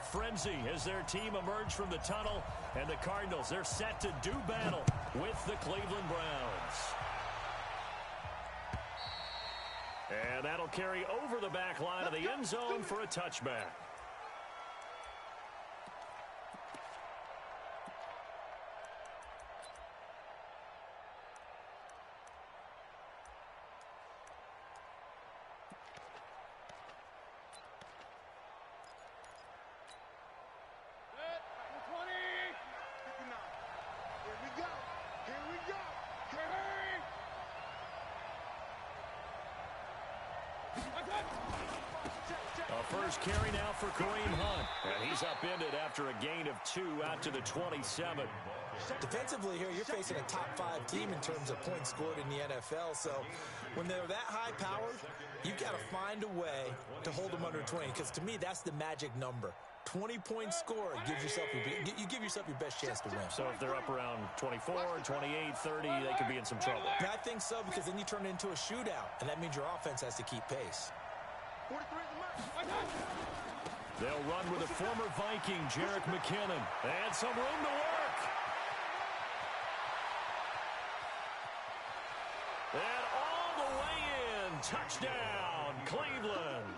frenzy as their team emerged from the tunnel. And the Cardinals, they're set to do battle with the Cleveland Browns. And that'll carry over the back line of the end zone for a touchback. First carry now for Kareem Hunt. And he's upended after a gain of 2 out to the 27. Defensively here, you're facing a top-5 team in terms of points scored in the NFL. So when they're that high-powered, you've got to find a way to hold them under 20. Because to me, that's the magic number. 20-point score, you give yourself your best chance to win. So if they're up around 24, 28, 30, they could be in some trouble. And I think so, because then you turn it into a shootout, and that means your offense has to keep pace. They'll run with a former Viking, Jerick McKinnon. And some room to work. And all the way in. Touchdown, Cleveland.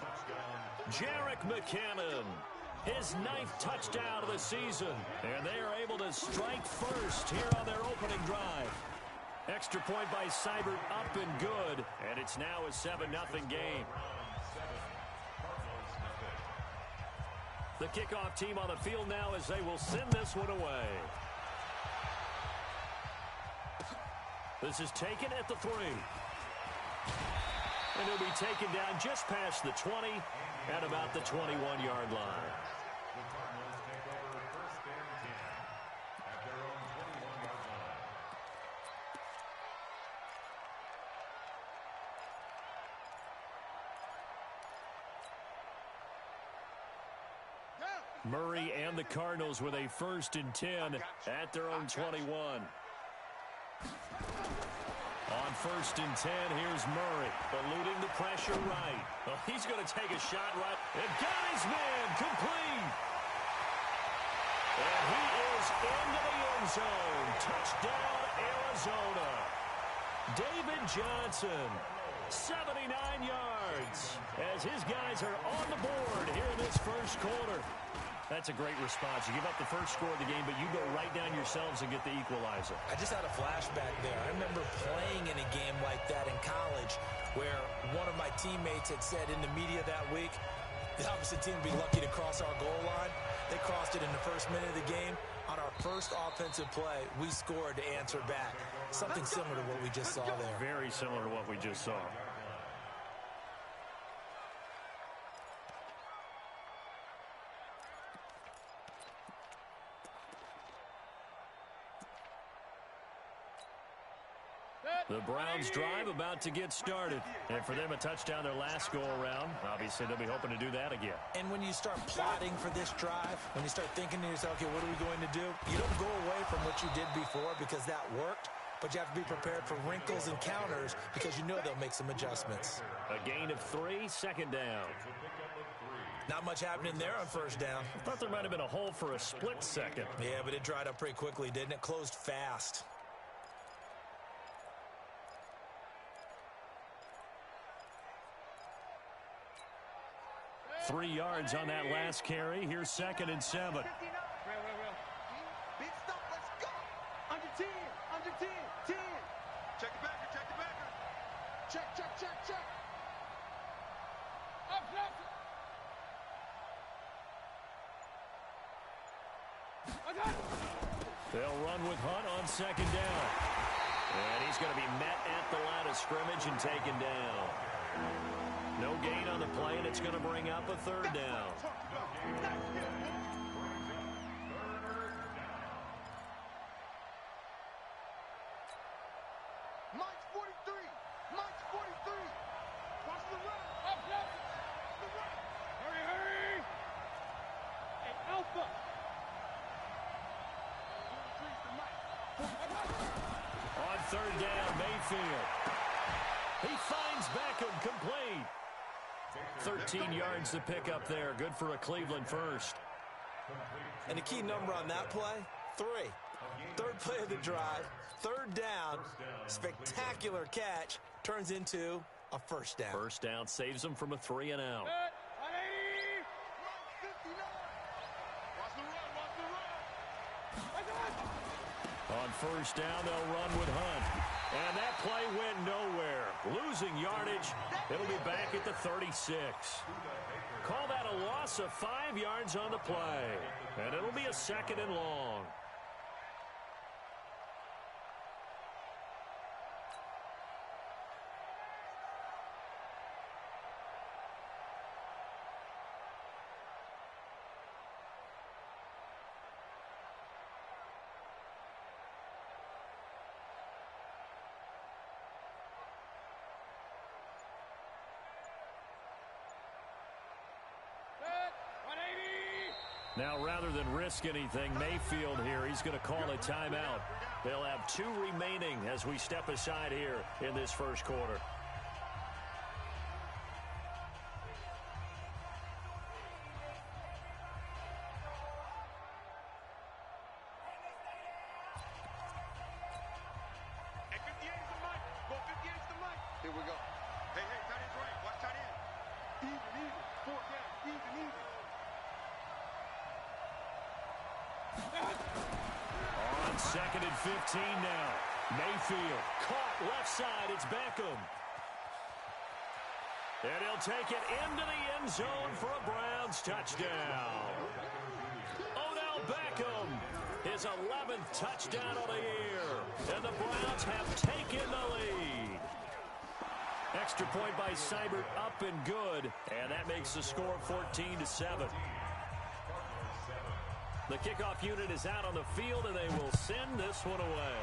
Jerick McKinnon. His 9th touchdown of the season. And they are able to strike first here on their opening drive. Extra point by Seibert up and good. And it's now a 7-0 game. The kickoff team on the field now as they will send this one away. This is taken at the 3. And it'll be taken down just past the 20 at about the 21-yard line. Murray and the Cardinals with a 1st and 10 at their own 21. On 1st and 10, here's Murray, eluding the pressure right. Well, he's going to take a shot right. And got his man complete. And he is into the end zone. Touchdown, Arizona. David Johnson, 79 yards, as his guys are on the board here in this first quarter. That's a great response. You give up the first score of the game, but you go right down yourselves and get the equalizer. I just had a flashback there. I remember playing in a game like that in college where one of my teammates had said in the media that week, the opposite team would be lucky to cross our goal line. They crossed it in the first minute of the game. On our first offensive play, we scored to answer back. Something similar to what we just saw there. Very similar to what we just saw. The Browns drive about to get started. And for them, a touchdown their last go-around. Obviously, they'll be hoping to do that again. And when you start plotting for this drive, when you start thinking to yourself, okay, what are we going to do? You don't go away from what you did before because that worked. But you have to be prepared for wrinkles and counters because you know they'll make some adjustments. A gain of 3, 2nd down. Not much happening there on 1st down. I thought there might have been a hole for a split second. Yeah, but it dried up pretty quickly, didn't it? Closed fast. 3 yards on that last carry. Here's 2nd and 7. Big stop, let's go. Under 10, under 10, 10. Check the backer, check the backer. Check, check, check, check. Up, up. They'll run with Hunt on 2nd down. And he's going to be met at the line of scrimmage and taken down. No gain on the play, and it's going to bring up a 3rd down. Mike's 43. Mike's 43. Watch the run. Up, up. The run. Hurry, hurry. Hey, Alpha. On 3rd down, Mayfield. He finds Beckham complete. 13 yards to pick up there. Good for a Cleveland first. And the key number on that play, 3. Third play of the drive, third down, spectacular catch, turns into a first down. First down saves them from a 3 and out. On first down, they'll run with Hunt. And that play went nowhere. Losing yardage. It'll be back at the 36. Call that a loss of 5 yards on the play. And it'll be a 2nd and long. Now, rather than risk anything, Mayfield here, he's going to call a timeout. They'll have 2 remaining as we step aside here in this first quarter. Hey, 58 is the mic. Go 58 is the mic. Here we go. Hey, tight end's right. Watch tight end. Even. 4 down. Even. On 2nd and 15 now. Mayfield caught left side. It's Beckham. And he'll take it into the end zone for a Browns touchdown. Odell Beckham, his 11th touchdown of the year. And the Browns have taken the lead. Extra point by Seibert, up and good. And that makes the score 14-7. The kickoff unit is out on the field, and they will send this one away.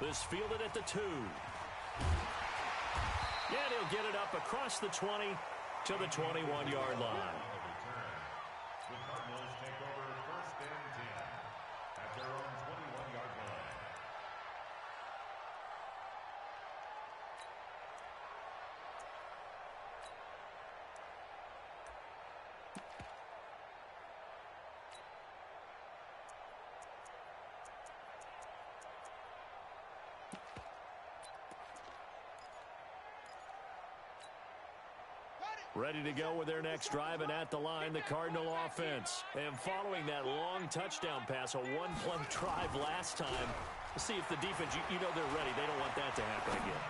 This fielded at the 2. And he'll get it up across the 20 to the 21-yard line. The Cardinals take over 1st and 10 at their own 21-yard line. Ready to go with their next drive, and at the line, the Cardinal offense. And following that long touchdown pass, a one-play drive last time, we'll see if the defense, you know they're ready. They don't want that to happen again.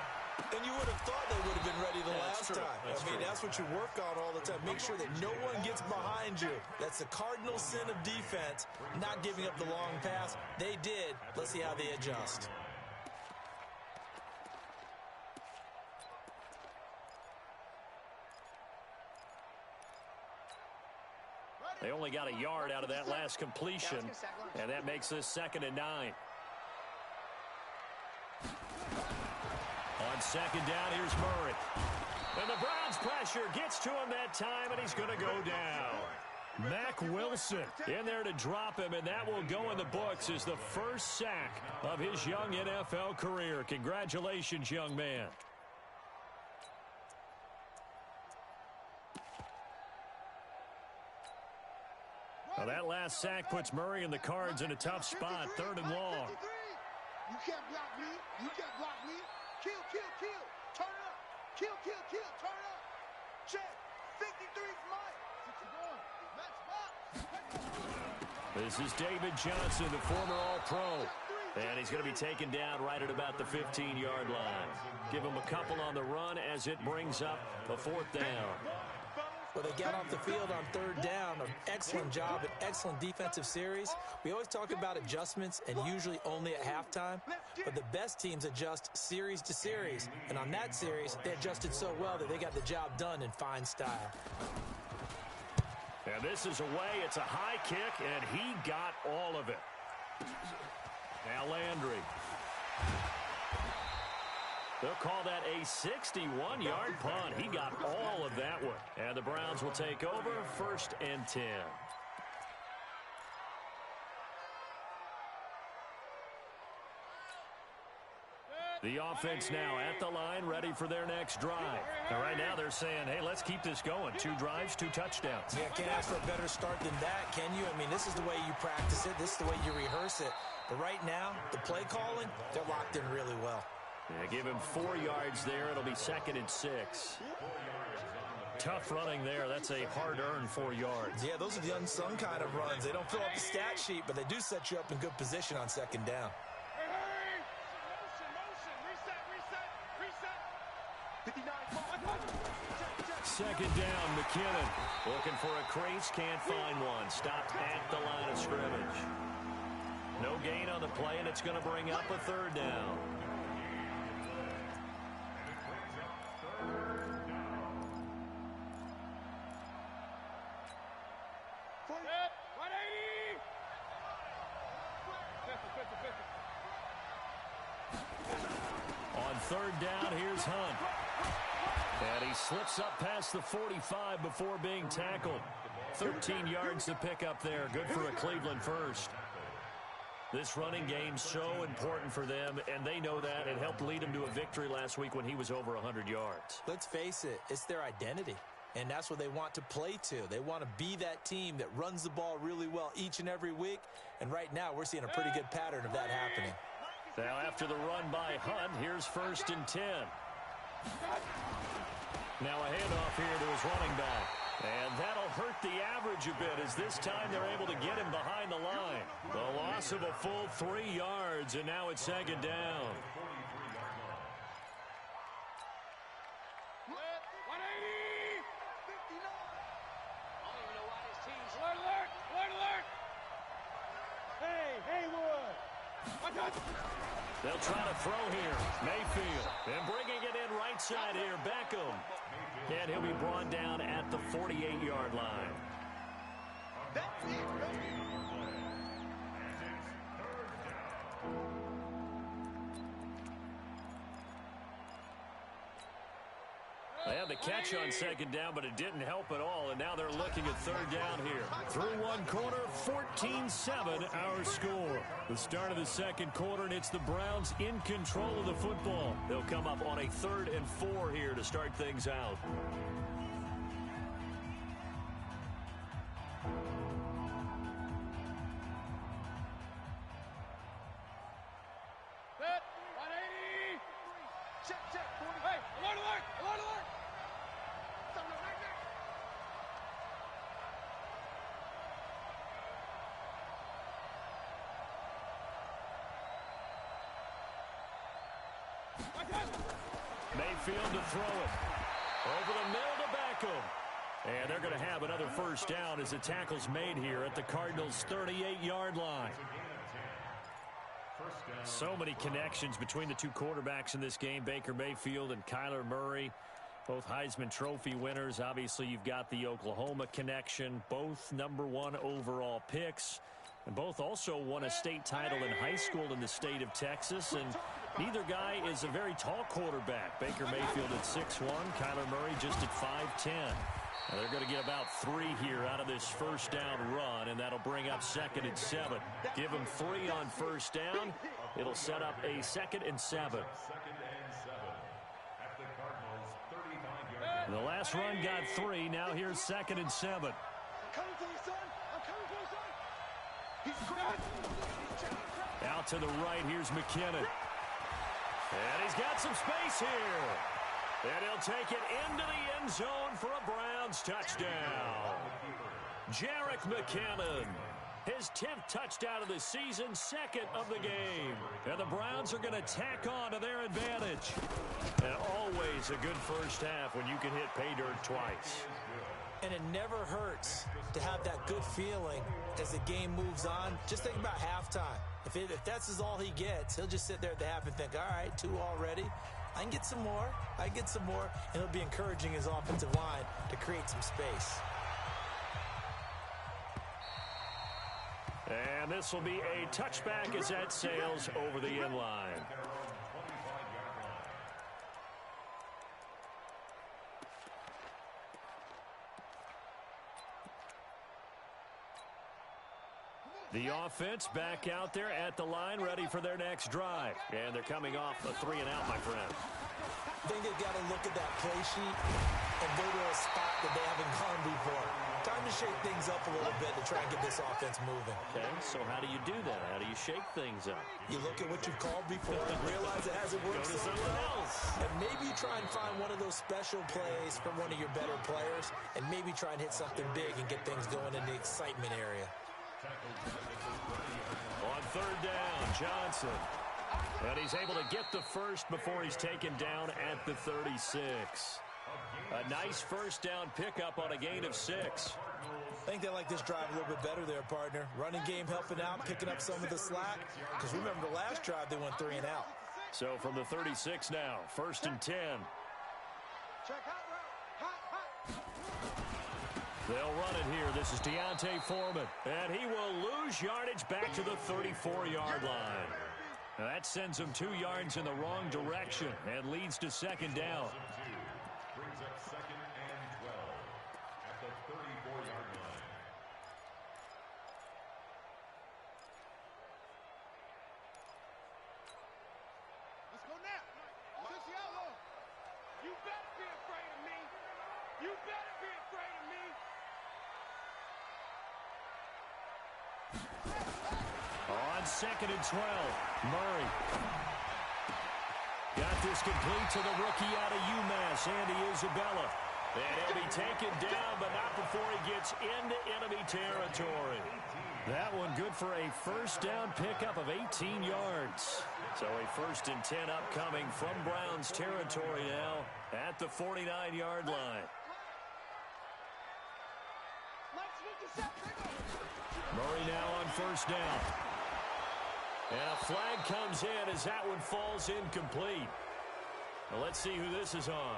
And you would have thought they would have been ready the last time. That's what you work on all the time. Make sure that no one gets behind you. That's the cardinal sin of defense, not giving up the long pass. They did. Let's see how they adjust. They only got a yard out of that last completion, and that makes this 2nd and 9. On 2nd down, here's Murray. And the Browns pressure gets to him that time, and he's going to go down. Mack Wilson in there to drop him, and that will go in the books as the first sack of his young NFL career. Congratulations, young man. Well, that last sack puts Murray and the Cards in a tough spot, 3rd and long. You can't block me. You can't block me. Kill. Turn up. Kill. Turn up. Check. 53's mine. This is David Johnson, the former All-Pro. And he's going to be taken down right at about the 15-yard line. Give him a couple on the run as it brings up a 4th down. Well, they got off the field on 3rd down. An excellent job, an excellent defensive series. We always talk about adjustments and usually only at halftime. But the best teams adjust series to series. And on that series, they adjusted so well that they got the job done in fine style. And this is away. It's a high kick, and he got all of it. Now Landry. They'll call that a 61-yard punt. He got all of that one. And the Browns will take over 1st and 10. The offense now at the line, ready for their next drive. And right now they're saying, hey, let's keep this going. 2 drives, 2 touchdowns. Yeah, can't ask for a better start than that, can you? I mean, this is the way you practice it. This is the way you rehearse it. But right now, the play calling, they're locked in really well. Yeah, give him 4 yards there. It'll be 2nd and 6. Tough running there. That's a hard-earned 4 yards. Yeah, those are the unsung kind of runs. They don't fill up the stat sheet, but they do set you up in good position on 2nd down. Second down, McKinnon. Looking for a crease, can't find one. Stopped at the line of scrimmage. No gain on the play, and it's going to bring up a 3rd down. On 3rd down, here's Hunt. And he slips up past the 45 before being tackled. 13 yards to pick up there. Good for a Cleveland first. This running game so important for them, and they know that. It helped lead them to a victory last week when he was over 100 yards. Let's face it, it's their identity, and that's what they want to play to. They want to be that team that runs the ball really well each and every week, and right now we're seeing a pretty good pattern of that happening. Now after the run by Hunt, here's 1st and 10. Now a handoff here to his running back. And that'll hurt the average a bit as this time they're able to get him behind the line. The loss of a full 3 yards, and now it's 2nd down. They'll try to throw here. Mayfield. And bringing it in right side here, Beckham. And he'll be brought down at the 48-yard line. That's it, They had the catch on 2nd down, but it didn't help at all, and now they're looking at 3rd down here. Through 1 quarter, 14-7 our score. The start of the 2nd quarter, and it's the Browns in control of the football. They'll come up on a 3rd and 4 here to start things out. Mayfield to throw it. Over the middle to Beckham. And they're going to have another 1st down as the tackle's made here at the Cardinals' 38-yard line. So many connections between the 2 quarterbacks in this game, Baker Mayfield and Kyler Murray. Both Heisman Trophy winners. Obviously, you've got the Oklahoma connection. Both #1 overall picks. And both also won a state title in high school in the state of Texas. And neither guy is a very tall quarterback. Baker Mayfield at 6'1", Kyler Murray just at 5'10". Now they're going to get about 3 here out of this 1st down run, and that'll bring up 2nd and 7. Give them 3 on 1st down. It'll set up a 2nd and 7. The last run got 3. Now here's 2nd and 7. Out to the right, here's McKinnon. And he's got some space here. And he'll take it into the end zone for a Browns touchdown. Jerick McKinnon, his 10th touchdown of the season, 2nd of the game. And the Browns are going to tack on to their advantage. And always a good first half when you can hit pay dirt twice. And it never hurts to have that good feeling as the game moves on. Just think about halftime. If that's all he gets, he'll just sit there at the half and think, all right, 2 already. I can get some more. I can get some more. And he'll be encouraging his offensive line to create some space. And this will be a touchback as that sails over the end line. The offense back out there at the line, ready for their next drive. And they're coming off a 3-and-out, my friend. I think they've got to look at that play sheet and go to a spot that they haven't gone before. Time to shake things up a little bit to try and get this offense moving. Okay, so how do you do that? How do you shake things up? You look at what you've called before and realize it hasn't worked Go to so something well. else. And maybe you try and find one of those special plays from one of your better players and maybe try and hit something big and get things going in the excitement area. On third down, Johnson. And he's able to get the first before he's taken down at the 36. A nice first down pickup on a gain of 6. I think they like this drive a little bit better there, partner. Running game helping out, picking up some of the slack. Because remember, the last drive they went 3-and-out. So from the 36 now, 1st and 10. Check hot route. Hot. They'll run it here. This is Deontay Foreman. And he will lose yardage back to the 34-yard line. Now that sends him 2 yards in the wrong direction and leads to 2nd down. Brings up 2nd and 12 at the 34-yard line. Let's go now. Luciano, you better be afraid of me. You better be afraid of me. On 2nd and 12, Murray. Got this complete to the rookie out of UMass, Andy Isabella. And he'll be taken down, but not before he gets into enemy territory. That one good for a first down pickup of 18 yards. So a 1st and 10 upcoming from Browns territory now at the 49-yard line. Murray now on 1st down. And a flag comes in as that one falls incomplete. Now let's see who this is on.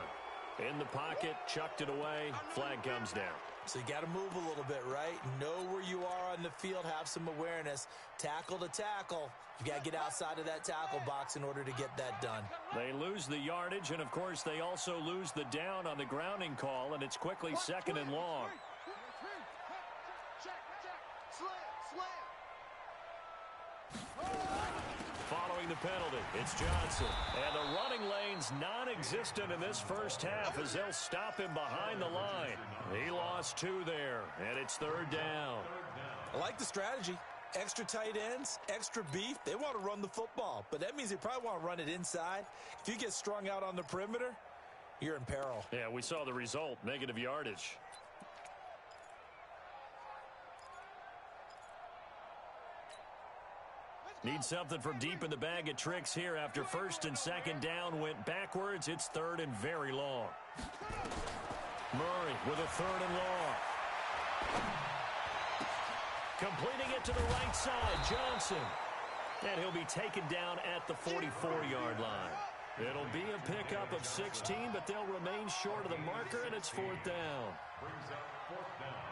In the pocket, chucked it away, flag comes down. So you got to move a little bit, right? Know where you are on the field, have some awareness. Tackle to tackle. You got to get outside of that tackle box in order to get that done. They lose the yardage, and of course they also lose the down on the grounding call, and it's quickly 2nd and long. Following the penalty, it's Johnson. And the running lane's non-existent in this first half as they'll stop him behind the line. He lost 2 there, and it's 3rd down. I like the strategy. Extra tight ends, extra beef. They want to run the football, but that means they probably want to run it inside. If you get strung out on the perimeter, you're in peril. Yeah, we saw the result, negative yardage. Need something from deep in the bag of tricks here after 1st and 2nd down went backwards. It's 3rd and very long. Murray with a 3rd and long. Completing it to the right side, Johnson. And he'll be taken down at the 44-yard line. It'll be a pickup of 16, but they'll remain short of the marker, and it's 4th down. Brings up 4th down.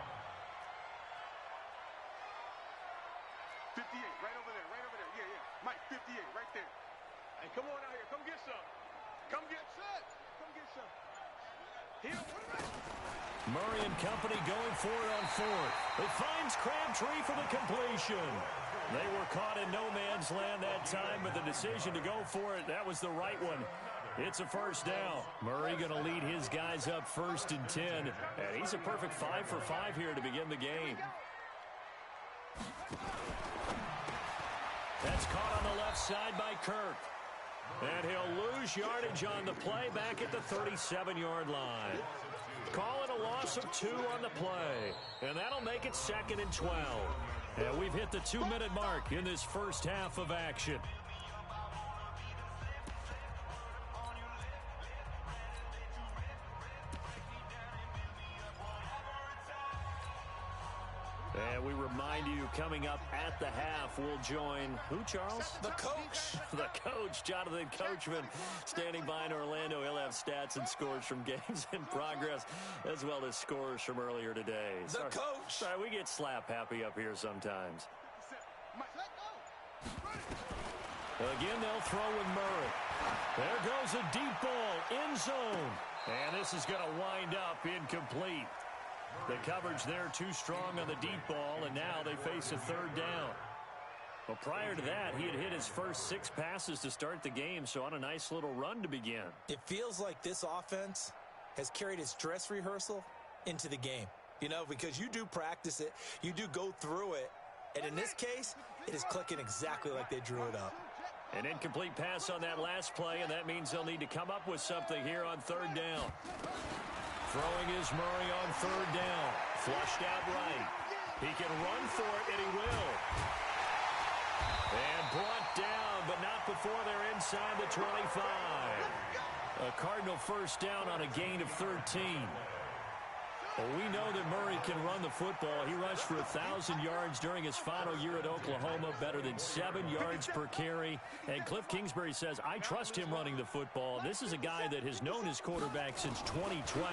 58, right over there, right over there. Yeah. Mike, 58, right there. Hey, come on out here. Come get some. Come get some. Come get some. Here, Murray and company going for it on 4th. It finds Crabtree for the completion. They were caught in no man's land that time, but the decision to go for it, that was the right one. It's a 1st down. Murray going to lead his guys up 1st and 10. And he's a perfect 5 for 5 here to begin the game. That's caught on the left side by Kirk. And he'll lose yardage on the play back at the 37-yard line. Call it a loss of 2 on the play. And that'll make it 2nd and 12. And we've hit the 2-minute mark in this first half of action. And we remind you, coming up at the half, we'll join who, Charles? The coach. The coach, Jonathan Coachman, standing by in Orlando. He'll have stats and scores from games in progress, as well as scores from earlier today. The coach. Sorry, we get slap happy up here sometimes. Again, they'll throw with Murray. There goes a deep ball, end zone. And this is going to wind up incomplete. The coverage there too strong on the deep ball, and now they face a third down. Well, prior to that, he had hit his first 6 passes to start the game, so on a nice little run to begin. It feels like this offense has carried its dress rehearsal into the game. You know, because you do practice it, you do go through it, and in this case, it is clicking exactly like they drew it up. An incomplete pass on that last play, and that means they'll need to come up with something here on third down. Throwing is Murray on third down. Flushed out right. He can run for it, and he will. And brought down, but not before they're inside the 25. A Cardinal first down on a gain of 13. Well, we know that Murray can run the football. He rushed for 1,000 yards during his final year at Oklahoma, better than 7 yards per carry. And Cliff Kingsbury says, I trust him running the football. This is a guy that has known his quarterback since 2012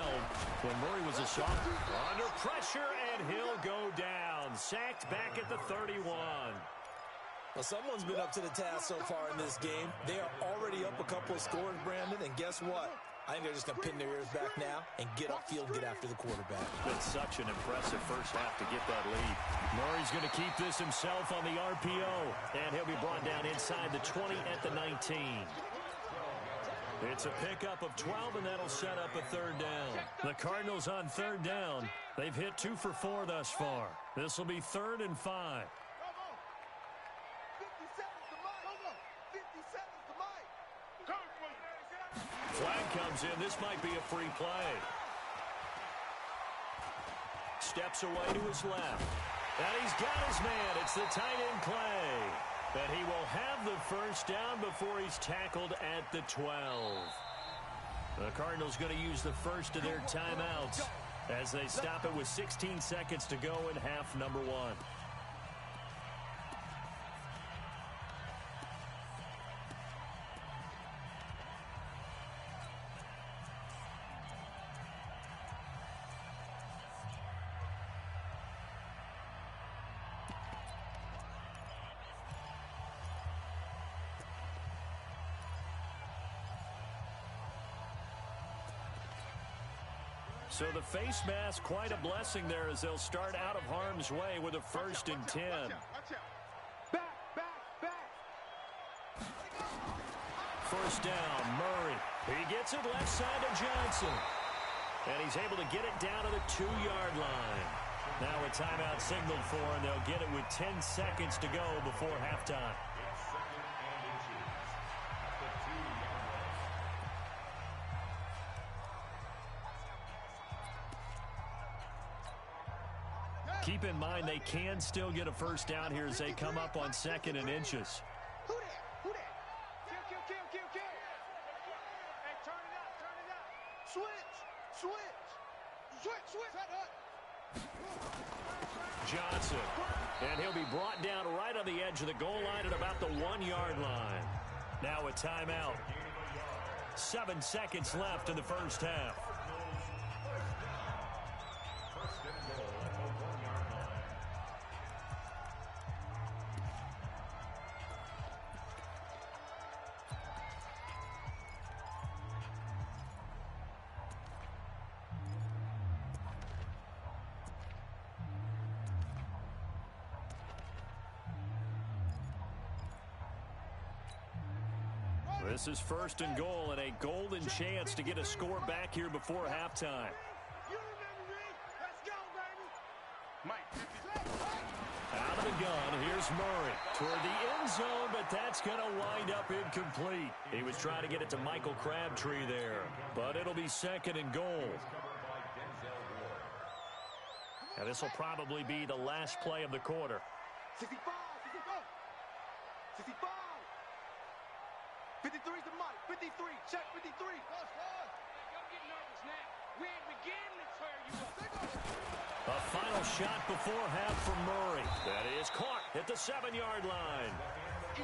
when Murray was a sophomore. Under pressure, and he'll go down. Sacked back at the 31. Well, someone's been up to the task so far in this game. They are already up a couple of scores, Brandon, and guess what? I think they're just going to pin their ears back now and get upfield and get after the quarterback. Been such an impressive first half to get that lead. Murray's going to keep this himself on the RPO, and he'll be brought down inside the 20 at the 19. It's a pickup of 12, and that'll set up a third down. The Cardinals on third down. They've hit 2 for 4 thus far. This will be 3rd and 5. Flag comes in. This might be a free play. Steps away to his left. And he's got his man. It's the tight end Clay. And he will have the first down before he's tackled at the 12. The Cardinals going to use the first of their timeouts as they stop it with 16 seconds to go in half number 1. So the face mask, quite a blessing there as they'll start out of harm's way with a 1st and 10. First down, Murray. He gets it left side to Johnson. And he's able to get it down to the 2-yard line. Now a timeout signaled for, and they'll get it with 10 seconds to go before halftime. Keep in mind they can still get a first down here as they come up on 2nd and inches. Who that? Kill. Hey, turn it up. Switch. Johnson. And he'll be brought down right on the edge of the goal line at about the 1-yard line. Now a timeout. 7 seconds left in the first half. This is 1st and goal and a golden chance to get a score back here before halftime. Out of the gun, here's Murray toward the end zone, but that's going to wind up incomplete. He was trying to get it to Michael Crabtree there, but it'll be 2nd and goal. And this will probably be the last play of the quarter. 65. 53's the mic. 53. Check 53. Don't get nervous now. We ain't beginning to tear you up. A final shot before half from Murray. That is caught at the 7-yard line.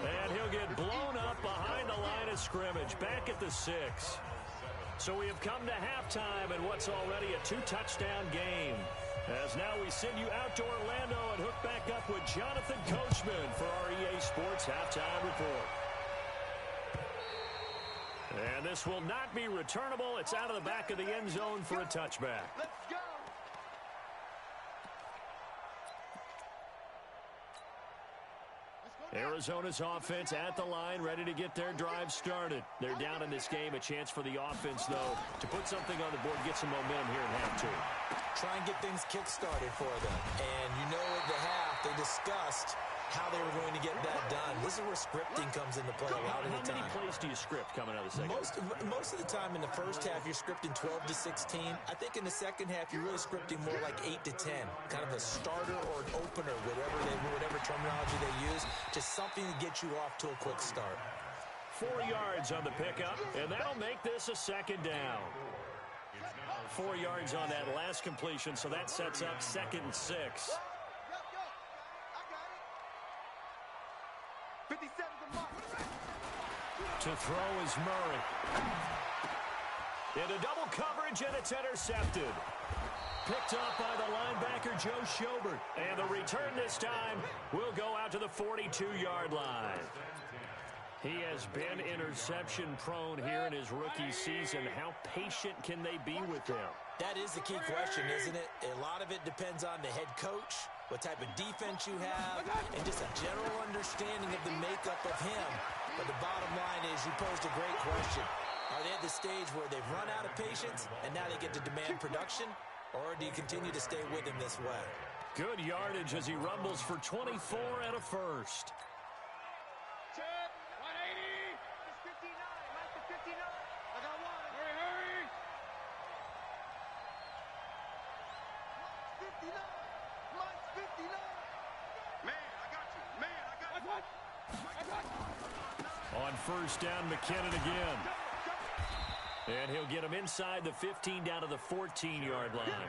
And he'll get blown up behind the line of scrimmage, back at the 6. So we have come to halftime in what's already a 2-touchdown game. As now we send you out to Orlando and hook back up with Jonathan Coachman for our EA Sports Halftime Report. And this will not be returnable. It's out of the back of the end zone for a touchback. Let's go. Arizona's offense at the line, ready to get their drive started. They're down in this game. A chance for the offense, though, to put something on the board, get some momentum here in half two. Try and get things kick-started for them. And you know at the half, they discussed how they were going to get that done. This is where scripting comes into play a lot of the time. How many plays do you script coming out of the second? Most of the time in the first half, you're scripting 12 to 16. I think in the second half, you're really scripting more like 8 to 10. Kind of a starter or an opener, whatever terminology they use. Just something to get you off to a quick start. 4 yards on the pickup, and that'll make this a second down. 4 yards on that last completion, so that sets up 2nd and 6. To throw is Murray. Into double coverage, and it's intercepted. Picked up by the linebacker, Joe Schobert. And the return this time will go out to the 42-yard line. He has been interception-prone here in his rookie season. How patient can they be with him? That is the key question, isn't it? A lot of it depends on the head coach, what type of defense you have, and just a general understanding of the makeup of him. But the bottom line is, you posed a great question. Are they at the stage where they've run out of patience, and now they get to demand production? Or do you continue to stay with him this way? Good yardage as he rumbles for 24 and a first. On first down, McKinnon again. And he'll get him inside the 15 down to the 14-yard line.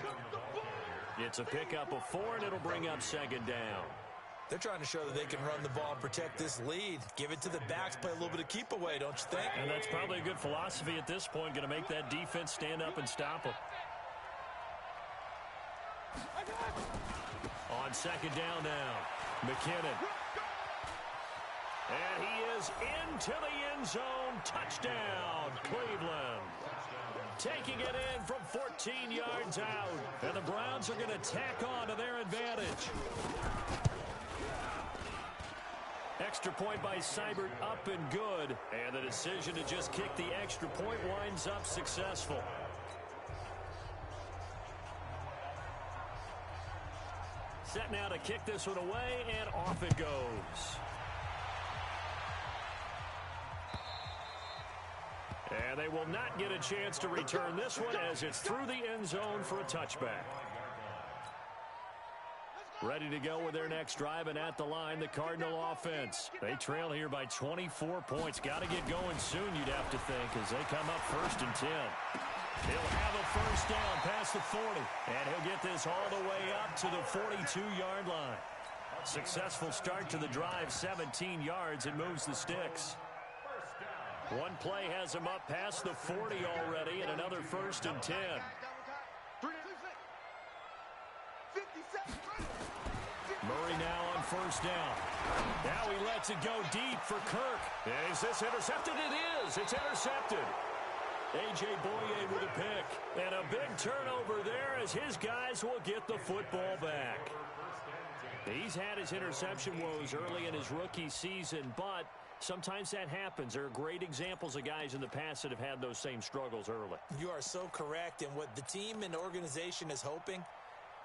It's a pickup of 4, and it'll bring up 2nd down. They're trying to show that they can run the ball and protect this lead. Give it to the backs, play a little bit of keep away, don't you think? And that's probably a good philosophy at this point, going to make that defense stand up and stop them. On 2nd down now, McKinnon. And he is into the end zone. Touchdown, Cleveland. Taking it in from 14 yards out. And the Browns are going to tack on to their advantage. Extra point by Seibert, up and good. And the decision to just kick the extra point winds up successful. Set now to kick this one away, and off it goes. And they will not get a chance to return this one as it's through the end zone for a touchback. Ready to go with their next drive, and at the line, the Cardinal offense. They trail here by 24 points. Got to get going soon, you'd have to think, as they come up 1st and 10. He'll have a first down past the 40, and he'll get this all the way up to the 42-yard line. Successful start to the drive, 17 yards, and moves the sticks. One play has him up past the 40 already, and another 1st and 10. Murray now on first down. Now he lets it go deep for Kirk. Is this intercepted? It is. It's intercepted. A.J. Boye with a pick. And a big turnover there as his guys will get the football back. He's had his interception woes early in his rookie season, but sometimes that happens. There are great examples of guys in the past that have had those same struggles early. You are so correct. And what the team and the organization is hoping,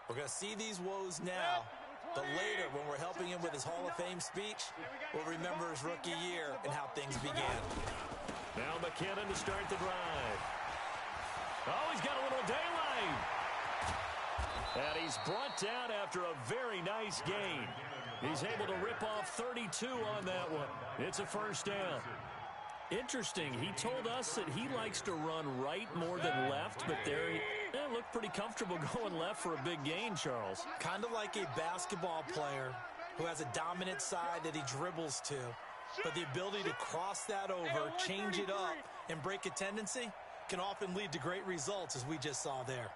we're going to see these woes now, but later when we're helping him with his Hall of Fame speech, we'll remember his rookie year and how things began. Now McKinnon to start the drive. Oh, he's got a little daylight. And he's brought down after a very nice gain. He's able to rip off 32 on that one. It's a first down. Interesting. He told us that he likes to run right more than left, but there he looked pretty comfortable going left for a big gain, Charles. Kind of like a basketball player who has a dominant side that he dribbles to, but the ability to cross that over, change it up, and break a tendency can often lead to great results, as we just saw there.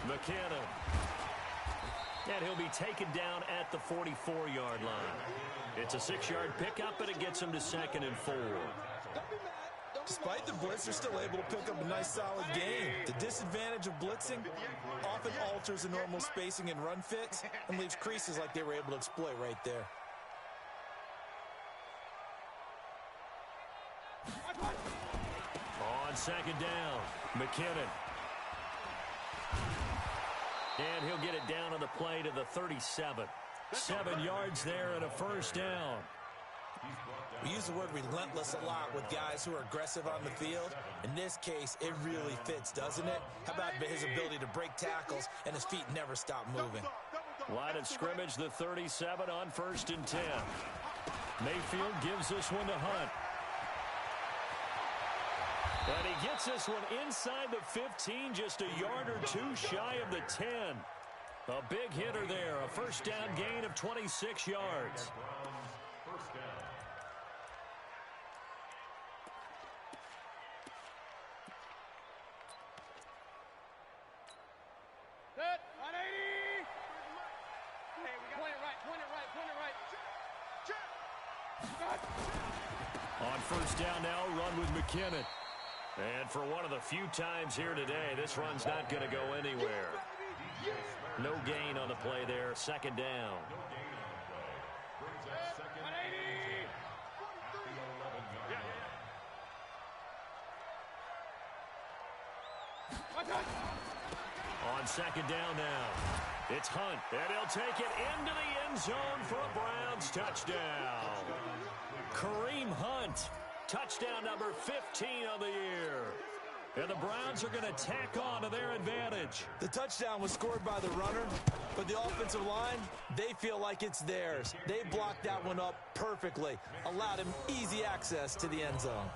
McKinnon. And he'll be taken down at the 44-yard line. It's a 6-yard pickup, and it gets him to 2nd and 4. Don't be mad. Don't Despite the blitz, they're still able to pick up a nice, solid gain. The disadvantage of blitzing often alters the normal spacing and run fits and leaves creases like they were able to exploit right there. On second down, McKinnon. And he'll get it down on the play to the 37. 7 yards there and a first down. We use the word relentless a lot with guys who are aggressive on the field. In this case, it really fits, doesn't it? How about his ability to break tackles and his feet never stop moving? Line of scrimmage, the 37 on 1st and 10. Mayfield gives this one to Hunt. And he gets this one inside the 15, just a yard or two shy of the 10. A big hitter there, a first down gain of 26 yards. On first down now, run with McKinnon. And for one of the few times here today, this run's not going to go anywhere. No gain on the play there, second down. On second down now, it's Hunt, and he'll take it into the end zone for a Browns touchdown. Kareem Hunt, touchdown number 15 on the year. And the Browns are going to tack on to their advantage. The touchdown was scored by the runner, but the offensive line, they feel like it's theirs. They blocked that one up perfectly, allowed him easy access to the end zone.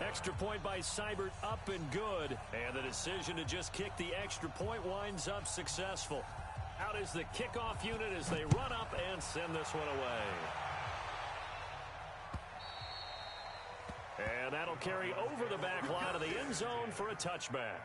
Extra point by Seibert, up and good. And the decision to just kick the extra point winds up successful. Out is the kickoff unit as they run up and send this one away. And that'll carry over the back line of the end zone for a touchback.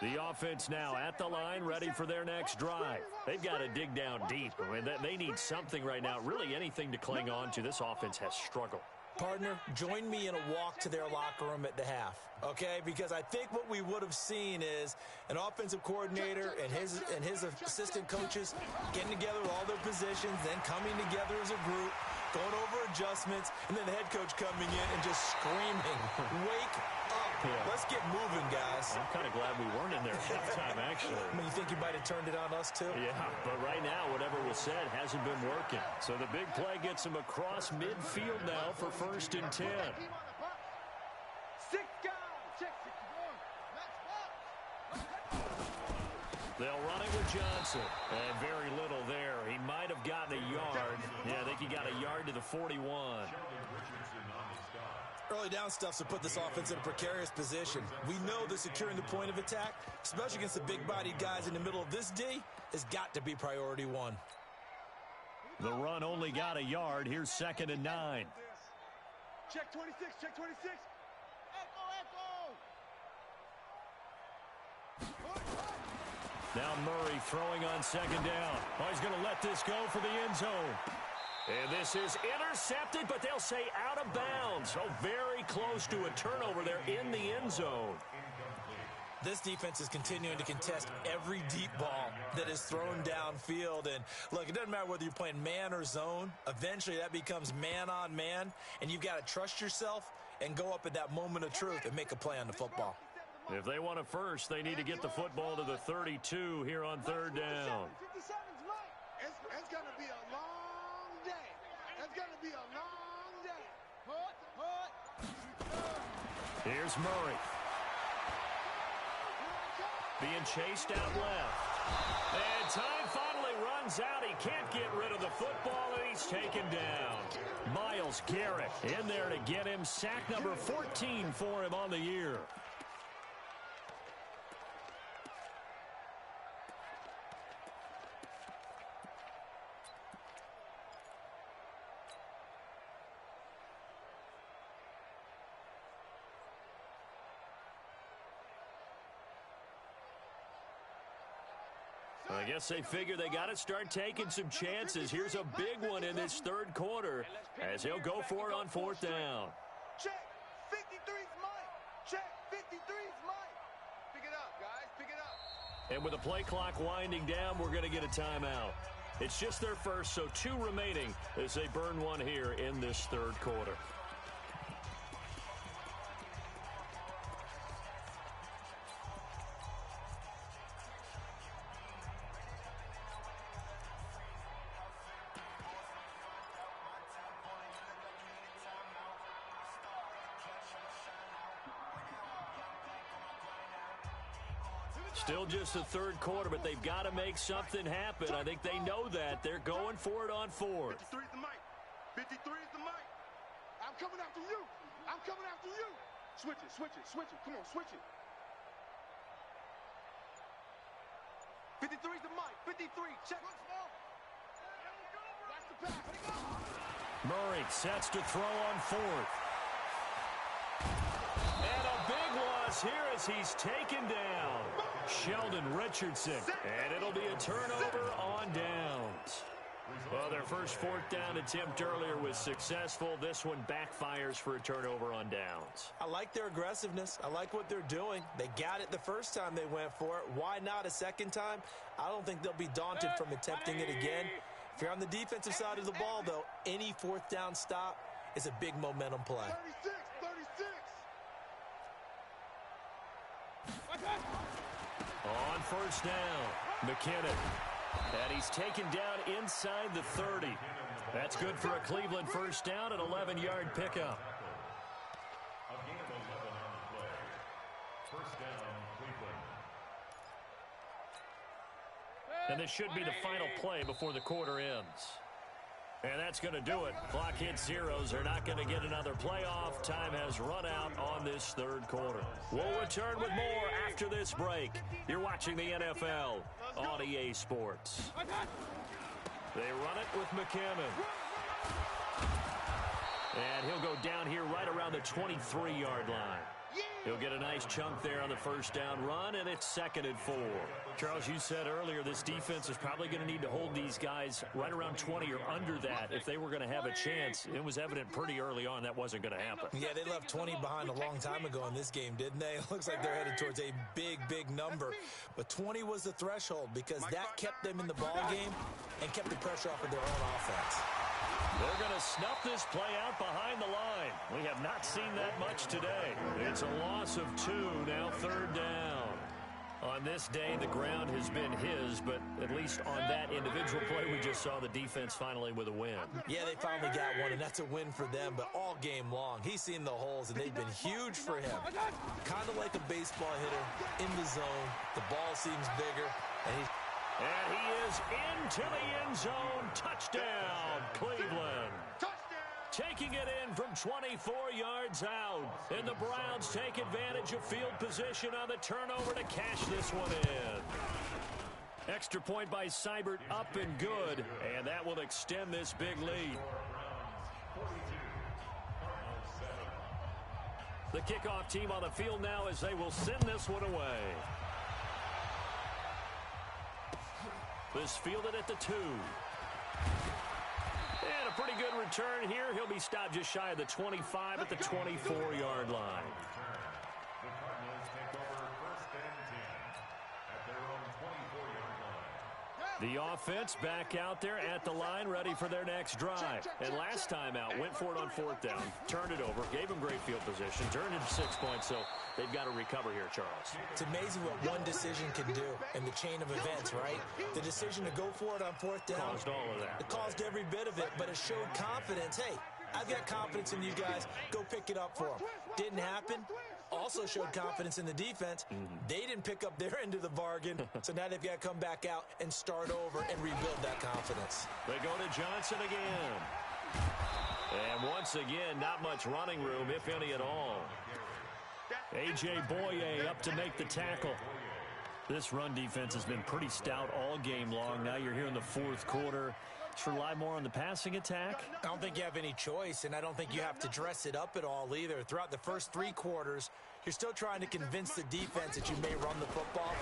The offense now at the line, ready for their next drive. They've got to dig down deep. I mean, they need something right now, really anything to cling on to. This offense has struggled. Partner, join me in a walk to their locker room at the half, okay? Because I think what we would have seen is an offensive coordinator and his assistant coaches getting together with all their positions, then coming together as a group, going over adjustments, and then the head coach coming in and just screaming, wake up. Yeah. Let's get moving, guys. I'm kind of glad we weren't in there halftime, actually. I mean, you think you might have turned it on us, too? Yeah, but right now, whatever was said hasn't been working. So the big play gets him across midfield now for 1st and 10. They'll run it with Johnson. And very little there. He might have gotten a yard. Yeah, I think he got a yard to the 41. Early down stuffs will put this offense in a precarious position. We know that securing the point of attack, especially against the big-bodied guys in the middle of this D, has got to be priority one. The run only got a yard. Here's 2nd and 9. Check 26, check 26. Now Murray throwing on 2nd down. Oh, he's going to let this go for the end zone. And this is intercepted, but they'll say out of bounds. So very close to a turnover there in the end zone. This defense is continuing to contest every deep ball that is thrown downfield. And look, it doesn't matter whether you're playing man or zone. Eventually that becomes man on man, and you've got to trust yourself and go up at that moment of truth and make a play on the football. If they want it first, they need to get the football to the 32 here on 3rd down. It's going to be a long day. It's going to be a long day. Here's Murray. Being chased out left. And time finally runs out. He can't get rid of the football, and he's taken down. Myles Garrett in there to get him. Sack number 14 for him on the year. I guess they figure they got to start taking some chances. Here's a big one in this third quarter as he'll go for it on fourth down. Check. 53's mine. Check. 53's mine. Pick it up, guys. Pick it up. And with the play clock winding down, we're going to get a timeout. It's just their first, so 2 remaining as they burn one here in this third quarter. Still just the third quarter, but they've got to make something happen. I think they know that. They're going for it on fourth. 53 is the mic. 53 is the mic. I'm coming after you. I'm coming after you. Switch it, switch it, switch it. Come on, switch it. 53 is the mic. 53. Check. That's the pass. Murray sets to throw on fourth. And a big loss here as he's taken down. Sheldon Richardson, and it'll be a turnover on downs. Well, their first fourth down attempt earlier was successful. This one backfires for a turnover on downs. I like their aggressiveness. I like what they're doing. They got it the first time they went for it. Why not a second time? I don't think they'll be daunted from attempting it again. If you're on the defensive side of the ball, though, any fourth down stop is a big momentum play. 36, 36. On first down, McKinnon. And he's taken down inside the 30. That's good for a Cleveland first down, an 11-yard pickup. A gain of 11 on the play. First down, Cleveland. And this should be the final play before the quarter ends. And that's going to do it. Clock hits zeros. They're not going to get another playoff. Time has run out on this third quarter. We'll return with more after this break. You're watching the NFL on EA Sports. They run it with McKinnon. And he'll go down here right around the 23-yard line. He'll get a nice chunk there on the first down run, and it's 2nd and 4. Charles, you said earlier this defense is probably going to need to hold these guys right around 20 or under that if they were going to have a chance. It was evident pretty early on that wasn't going to happen. Yeah, they left 20 behind a long time ago in this game, didn't they? It looks like they're headed towards a big, big number. But 20 was the threshold because that kept them in the ball game and kept the pressure off of their own offense. They're going to snuff this play out behind the line. We have not seen that much today. It's a loss of 2, now 3rd down. On this day, the ground has been his, but at least on that individual play, we just saw the defense finally with a win. Yeah, they finally got one, and that's a win for them, but all game long, he's seen the holes, and they've been huge for him. Kind of like a baseball hitter in the zone. The ball seems bigger, and he's... And he is into the end zone. Touchdown, Cleveland. Taking it in from 24 yards out. And the Browns take advantage of field position on the turnover to cash this one in. Extra point by Seibert up and good. And that will extend this big lead. The kickoff team on the field now as they will send this one away. This fielded at the 2. And a pretty good return here. He'll be stopped just shy of the 25 at the 24-yard line. The Cardinals take over 1st and 10 at their own 24-yard line. The offense back out there at the line, ready for their next drive. And last time out, went for it on 4th down, turned it over, gave them great field position, turned it to 6 points, so they've got to recover here, Charles. It's amazing what one decision can do in the chain of events, right? The decision to go for it on 4th down. Caused all of that. It caused every bit of it, but it showed confidence. Hey, I've got confidence in you guys. Go pick it up for them. Didn't happen. Also showed confidence in the defense. They didn't pick up their end of the bargain, so now they've got to come back out and start over and rebuild that confidence. They go to Johnson again. And once again, not much running room, if any at all. A.J. Boye up to make the tackle. This run defense has been pretty stout all game long. Now you're here in the 4th quarter. Just rely more on the passing attack. I don't think you have any choice, and I don't think you have to dress it up at all either. Throughout the first 3 quarters, you're still trying to convince the defense that you may run the football.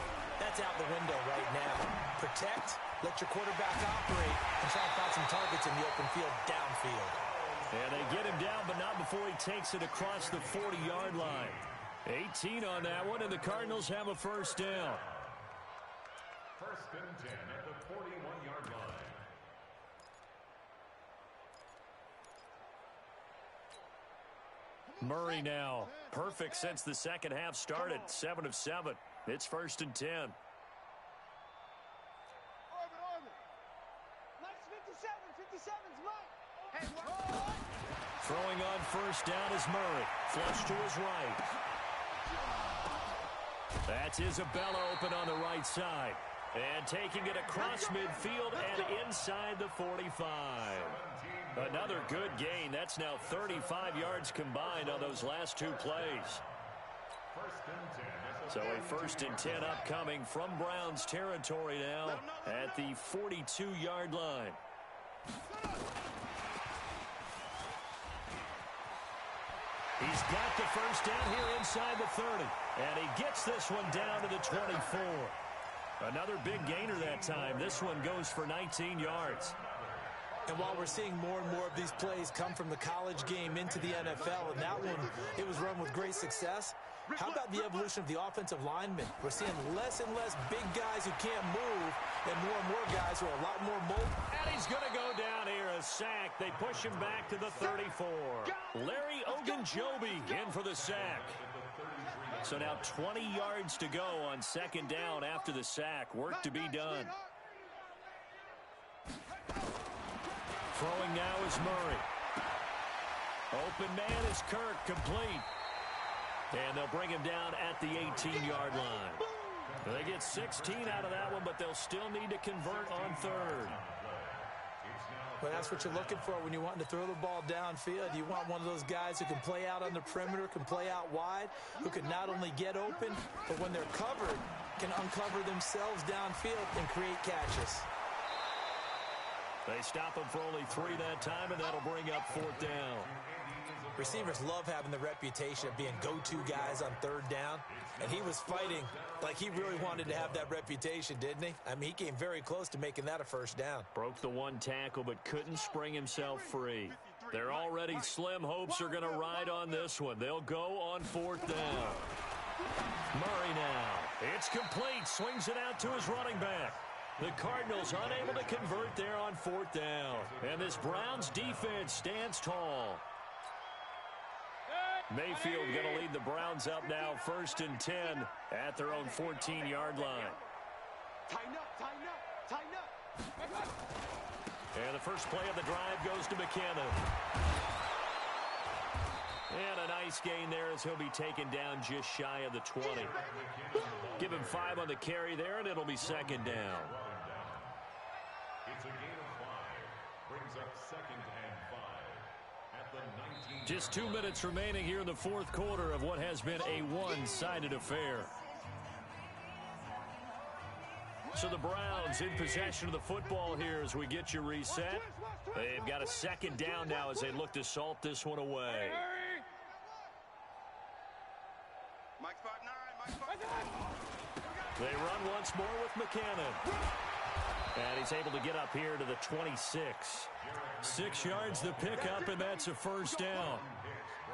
That's out the window right now. Protect, let your quarterback operate, and try and find some targets in the open field downfield. And they get him down, but not before he takes it across the 40-yard line. 18 on that one, and the Cardinals have a first down. First and 10 at the 41-yard line. Murray now. Perfect since the second half started. 7 of 7. It's first and 10. Orbit. Mike's 57. 57's Mike. Hey, what? Throwing on first down is Murray. Flush to his right. That's Isabella open on the right side. And taking it across midfield and inside the 45. Another good gain. That's now 35 yards combined on those last two plays. So a first and 10 upcoming from Browns territory now at the 42-yard line. He's got the first down here inside the 30. And he gets this one down to the 24. Another big gainer that time. This one goes for 19 yards. And while we're seeing more and more of these plays come from the college game into the NFL, and that one, it was run with great success, how about the evolution of the offensive linemen? We're seeing less and less big guys who can't move and more guys who are a lot more mobile. And he's going to go down here, a sack. They push him back to the 34. Larry Ogunjobi in for the sack. So now 20 yards to go on second down after the sack. Work to be done. Throwing now is Murray. Open man is Kirk, complete. And they'll bring him down at the 18-yard line. They get 16 out of that one, but they'll still need to convert on third. Well, that's what you're looking for when you're wanting to throw the ball downfield. You want one of those guys who can play out on the perimeter, can play out wide, who can not only get open, but when they're covered, can uncover themselves downfield and create catches. They stop him for only 3 that time, and that'll bring up fourth down. Receivers love having the reputation of being go-to guys on third down, and he was fighting like he really wanted to have that reputation, didn't he? I mean, he came very close to making that a first down. Broke the one tackle, but couldn't spring himself free. They're already slim hopes are going to ride on this one. They'll go on fourth down. Murray now. It's complete. Swings it out to his running back. The Cardinals unable to convert there on fourth down. And this Browns defense stands tall. Mayfield going to lead the Browns up now, first and 10 at their own 14-yard line. Tighten up. And the first play of the drive goes to McKinnon. And a nice gain there as he'll be taken down just shy of the 20. Give him 5 on the carry there, and it'll be second down. It's a gain of 5. Brings up second and 5 at the 19. Just 2 minutes remaining here in the fourth quarter of what has been a one-sided affair. So the Browns in possession of the football here as we get you reset. They've got a second down now as they look to salt this one away. Mike's 5'9", Mike's 5'9". They run once more with McKinnon. And he's able to get up here to the 26. 6 yards the pickup, and that's a first down.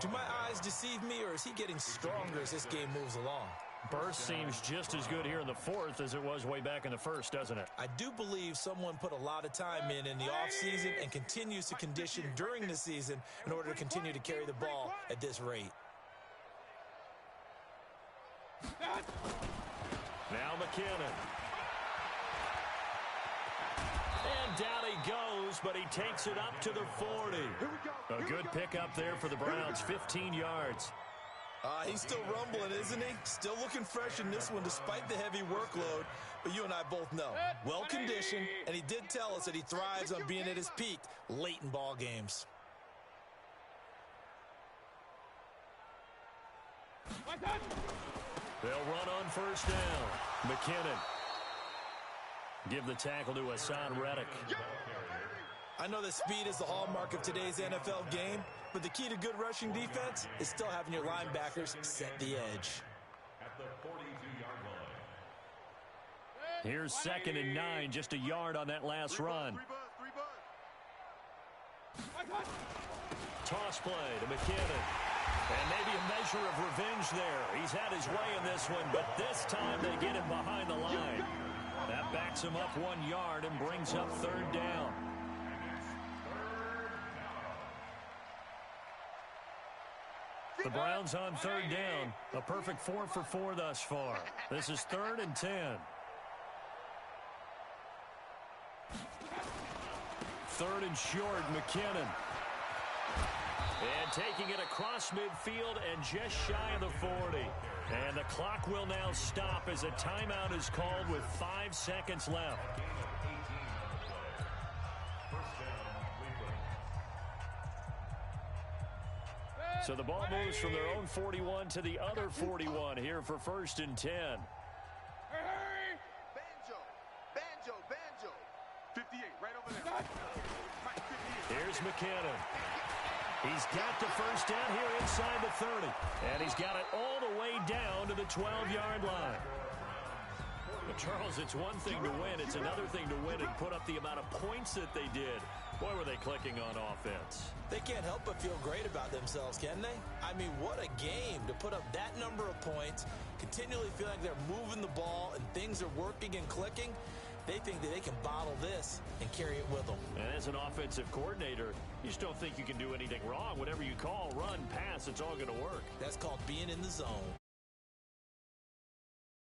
Do my eyes deceive me, or is he getting stronger as this game moves along? Burst seems just as good here in the fourth as it was way back in the first, doesn't it? I do believe someone put a lot of time in the offseason and continues to condition during the season in order to continue to carry the ball at this rate. Now McKinnon. And down he goes, but he takes it up to the 40. A good pickup there for the Browns, 15 yards. He's still rumbling, isn't he? Still looking fresh in this one despite the heavy workload. But you and I both know, well-conditioned, and he did tell us that he thrives on being at his peak late in ball games. They'll run on first down. McKinnon. Give the tackle to Hassan Reddick. I know that speed is the hallmark of today's NFL game, but the key to good rushing defense is still having your linebackers set the edge. At the 42-yard line. Here's 2nd and 9, just a yard on that last run. Toss play to McKinnon. And maybe a measure of revenge there. He's had his way in this one, but this time they get him behind the line. That backs him up 1 yard and brings up 3rd down. The Browns on 3rd down. A perfect 4 for 4 thus far. This is 3rd and 10. 3rd and short, McKinnon. And taking it across midfield and just shy of the 40. And the clock will now stop as a timeout is called with 5 seconds left. So the ball moves from their own 41 to the other 41 here for 1st and 10. Banjo. 58, right over there. Here's McKinnon. He's got the 1st down here inside the 30. And he's got it all the way down to the 12-yard line. But Charles, it's one thing to win. It's another thing to win and put up the amount of points that they did. Boy, were they clicking on offense. They can't help but feel great about themselves, can they? I mean, what a game to put up that number of points, continually feeling like they're moving the ball and things are working and clicking. They think that they can bottle this and carry it with them. And as an offensive coordinator, you just don't think you can do anything wrong. Whatever you call, run, pass, it's all going to work. That's called being in the zone.